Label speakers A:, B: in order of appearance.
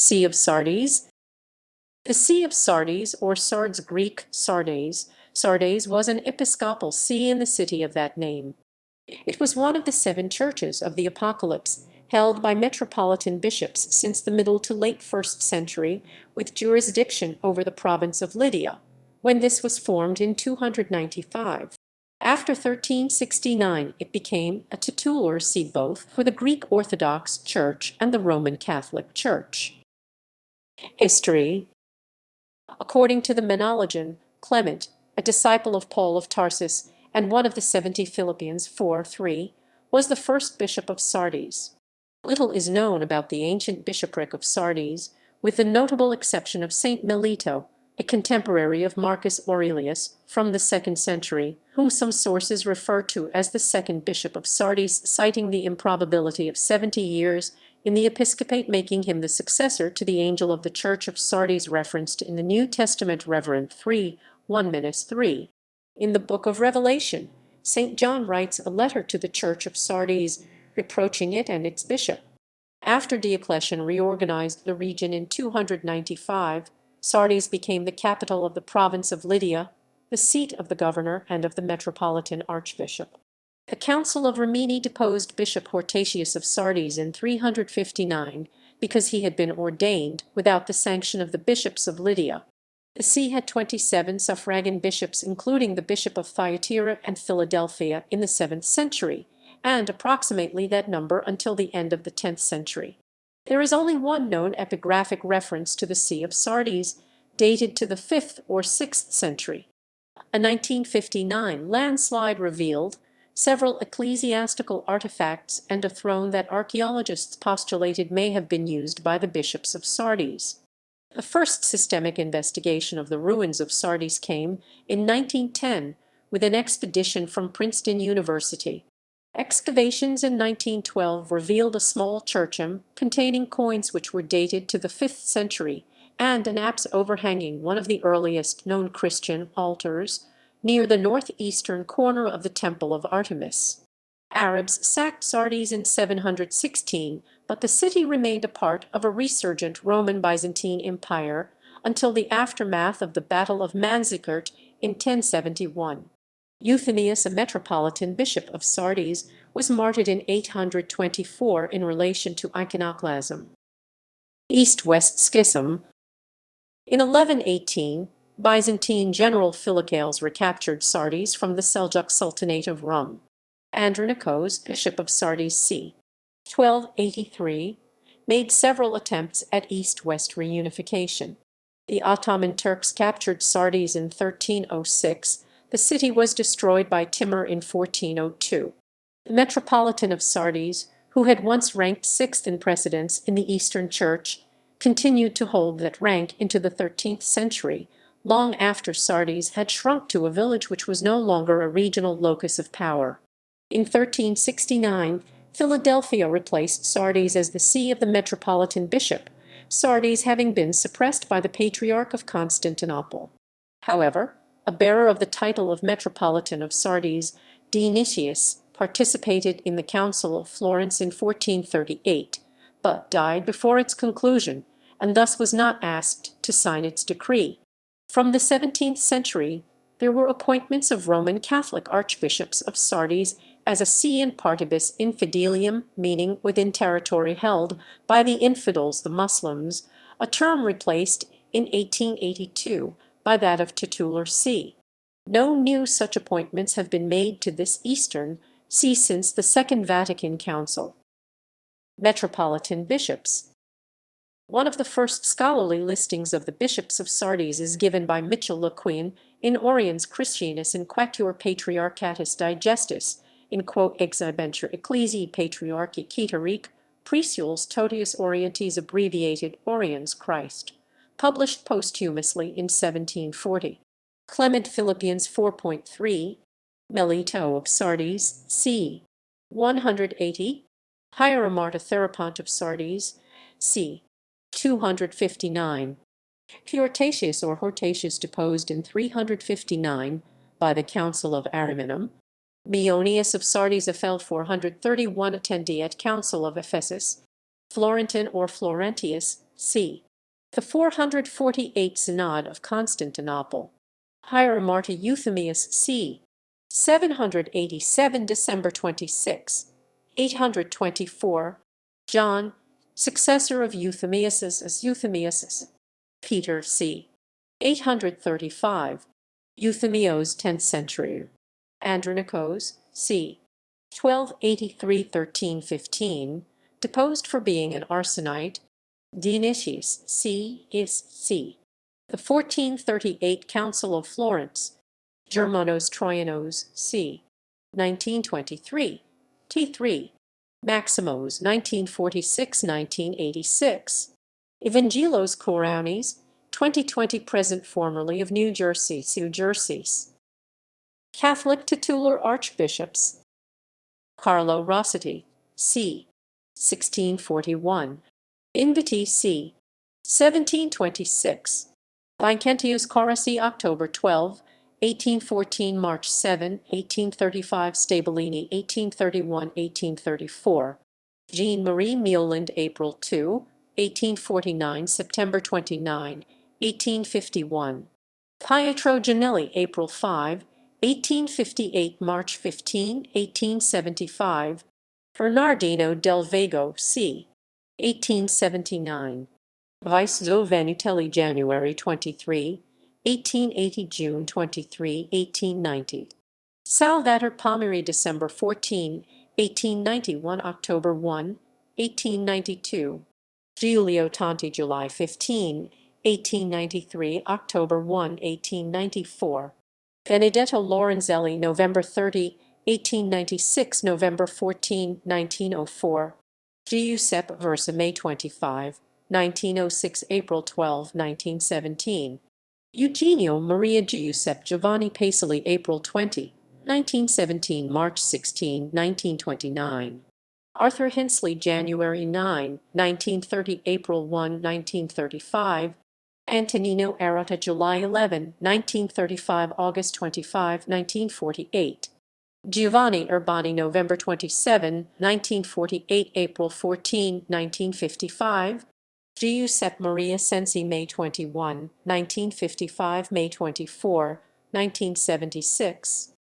A: See of Sardis. The See of Sardis, or Sardes, Greek Sardes, Sardes was an episcopal see in the city of that name. It was one of the 7 churches of the Apocalypse, held by metropolitan bishops since the middle to late 1st century, with jurisdiction over the province of Lydia, when this was formed in 295. After 1369 it became a titular see both for the Greek Orthodox Church and the Roman Catholic Church. History. According to the Menologian, Clement, a disciple of Paul of Tarsus and one of the 70 Philippians 4:3, was the first bishop of Sardes. Little is known about the ancient bishopric of Sardes, with the notable exception of Saint Melito, a contemporary of Marcus Aurelius from the 2nd century, whom some sources refer to as the second bishop of Sardes, citing the improbability of 70 years in the episcopate, making him the successor to the angel of the Church of Sardes referenced in the New Testament Reverend 3:1-3. In the Book of Revelation, St. John writes a letter to the Church of Sardes, reproaching it and its bishop. After Diocletian reorganized the region in 295, Sardes became the capital of the province of Lydia, the seat of the governor and of the metropolitan archbishop. The Council of Rimini deposed Bishop Hortatius of Sardes in 359 because he had been ordained without the sanction of the bishops of Lydia. The see had 27 suffragan bishops, including the Bishop of Thyatira and Philadelphia in the 7th century, and approximately that number until the end of the 10th century. There is only one known epigraphic reference to the See of Sardis, dated to the 5th or 6th century. A 1959 landslide revealed several ecclesiastical artifacts and a throne that archaeologists postulated may have been used by the bishops of Sardes. The first systemic investigation of the ruins of Sardes came in 1910 with an expedition from Princeton University. Excavations in 1912 revealed a small churchum containing coins which were dated to the 5th century and an apse overhanging one of the earliest known Christian altars near the northeastern corner of the Temple of Artemis. Arabs sacked Sardes in 716, but the city remained a part of a resurgent Roman-Byzantine Empire until the aftermath of the Battle of Manzikert in 1071. Euthemius, a metropolitan bishop of Sardes, was martyred in 824 in relation to iconoclasm. East-West Schism. In 1118, Byzantine General Philocales recaptured Sardes from the Seljuk Sultanate of Rum. Andronikos, bishop of Sardes c. 1283, made several attempts at East-West reunification. The Ottoman Turks captured Sardes in 1306. The city was destroyed by Timur in 1402. The Metropolitan of Sardes, who had once ranked 6th in precedence in the Eastern Church, continued to hold that rank into the 13th century, long after Sardes had shrunk to a village which was no longer a regional locus of power. In 1369, Philadelphia replaced Sardes as the see of the metropolitan bishop, Sardes having been suppressed by the Patriarch of Constantinople. However, a bearer of the title of Metropolitan of Sardes, Dionysius, participated in the Council of Florence in 1438, but died before its conclusion, and thus was not asked to sign its decree. From the 17th century, there were appointments of Roman Catholic archbishops of Sardes as a see in partibus infidelium, meaning within territory held by the infidels, the Muslims, a term replaced in 1882 by that of titular see. No new such appointments have been made to this Eastern see since the Second Vatican Council. Metropolitan bishops. One of the first scholarly listings of the bishops of Sardes is given by Mitchell Lequien in Oriens Christianus in Quatuor Patriarchatis Digestis, in quo exhibentur Ecclesiae Patriarchi Caetarique, Praesules Totius Orientis abbreviated Oriens Christ, published posthumously in 1740. Clement Philippians 4.3, Melito of Sardes, c. 180, Hieromarta Therapont of Sardes, c. 259. Hortatius or Hortatius deposed in 359 by the Council of Ariminum. Meonius of Sardes fell 431 attendee at Council of Ephesus. Florentin or Florentius c. The 448 Synod of Constantinople. Hieromarta Euthemius c. 787 December 26, 824. John, successor of Euthemius as Euthemius. Peter c. 835. Euthemios 10th century. Andronikos c. 1283–1315, deposed for being an arsonite. Dionysius c. The 1438 Council of Florence. Germanos Troianos c. 1923. T3. Maximos 1946–1986. Evangelos Kourounis 2020 present formerly of New Jersey. Catholic titular archbishops. Carlo Rossetti c. 1641. Inviti c. 1726. Vicentius Corsi October 12, 1814 March 7, 1835 Stabolini 1831–1834. Jean-Marie Mioland April 2, 1849 September 29, 1851. Pietro Janelli April 5, 1858 March 15, 1875. Bernardino del Vago c. 1879. Vice Venutelli January 23, 1880 June 23, 1890. Salvator Palmieri December 14, 1891 October 1, 1892. Giulio Tonti July 15, 1893 October 1, 1894. Benedetto Lorenzelli November 30, 1896 November 14, 1904. Giuseppe Versa May 25, 1906 April 12, 1917. Eugenio Maria Giuseppe Giovanni Pacelli April 20, 1917 March 16, 1929. Arthur Hinsley January 9, 1930 April 1, 1935. Antonino Arata July 11, 1935 August 25, 1948. Giovanni Urbani November 27, 1948 April 14, 1955. Giuseppe Maria Sensi May 21, 1955 May 24, 1976.